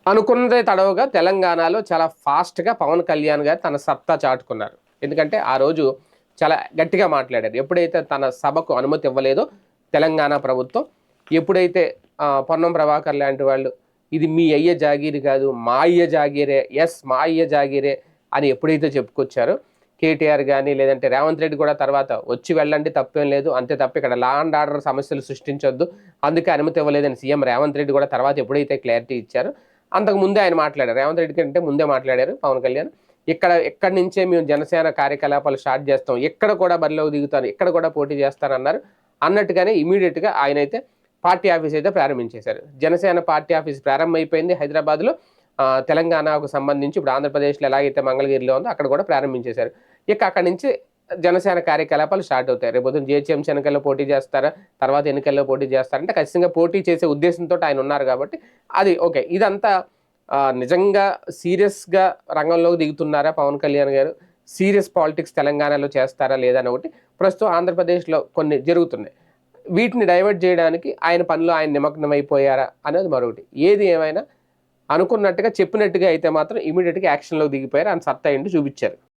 అనుకున్నదే తడవుగా తెలంగాణలో చాలా ఫాస్ట్‌గా పవన్ కళ్యాణ్ గారు తన సత్తా చాటుకున్నారు. ఎందుకంటే ఆ రోజు చాలా గట్టిగా మాట్లాడారు. ఎప్పుడైతే తన సభకు అనుమతి ఇవ్వలేదో తెలంగాణ ప్రభుత్వం, ఎప్పుడైతే పొన్నం ప్రభాకర్ లాంటి వాళ్ళు ఇది మీ అయ్య జాగీరు కాదు, మా అయ్య జాగీరే, యెస్ మా అయ్య జాగీరే అని ఎప్పుడైతే చెప్పుకొచ్చారో, కేటీఆర్ గాని లేదంటే రేవంత్ రెడ్డి కూడా తర్వాత వచ్చి వెళ్ళండి తప్పేం లేదు. అంతే తప్ప ఇక్కడ లా అండ్ ఆర్డర్ సమస్యలు సృష్టించొద్దు. అందుకే అనుమతి ఇవ్వలేదని సీఎం రేవంత్ రెడ్డి కూడా తర్వాత ఎప్పుడైతే క్లారిటీ ఇచ్చారో అంతకు ముందే ఆయన మాట్లాడారు. రేవంత్ రెడ్డి కంటే ముందే మాట్లాడారు పవన్ కళ్యాణ్. ఇక్కడి నుంచే మేము జనసేన కార్యకలాపాలు స్టార్ట్ చేస్తాం. ఎక్కడ కూడా బరిలోకి దిగుతాను. ఎక్కడ కూడా పోటీ చేస్తానన్నారు. అన్నట్టుగానే ఇమ్మీడియేట్‌గా ఆయనైతే పార్టీ ఆఫీస్ అయితే ప్రారంభించేశారు. జనసేన పార్టీ ఆఫీస్ ప్రారంభమైపోయింది హైదరాబాద్‌లో. తెలంగాణకు సంబంధించి ఇప్పుడు ఆంధ్రప్రదేశ్‌లో ఎలాగైతే మంగళగిరిలో ఉందో అక్కడ కూడా ప్రారంభించేశారు. ఇక అక్కడి నుంచి జనసేన కార్యకలాపాలు స్టార్ట్ అవుతాయి. రేపొద్దున జీహెచ్ఎంసీ ఎన్నికల్లో పోటీ చేస్తారా? తర్వాత ఎన్నికల్లో పోటీ చేస్తారంటే ఖచ్చితంగా పోటీ చేసే ఉద్దేశంతోటి ఆయన ఉన్నారు కాబట్టి అది ఓకే. ఇదంతా నిజంగా సీరియస్‌గా రంగంలోకి దిగుతున్నారా పవన్ కళ్యాణ్ గారు? సీరియస్ పాలిటిక్స్ తెలంగాణలో చేస్తారా లేదా అని ఒకటి. ప్రస్తుతం ఆంధ్రప్రదేశ్‌లో కొన్ని జరుగుతున్నాయి. వీటిని డైవర్ట్ చేయడానికి ఆయన పనిలో ఆయన నిమగ్నమైపోయారా అనేది మరొకటి. ఏది ఏమైనా అనుకున్నట్టుగా చెప్పినట్టుగా అయితే మాత్రం ఇమ్మీడియేట్‌గా యాక్షన్‌లోకి దిగిపోయారు. ఆయన సత్తా ఏంటో చూపిచ్చారు.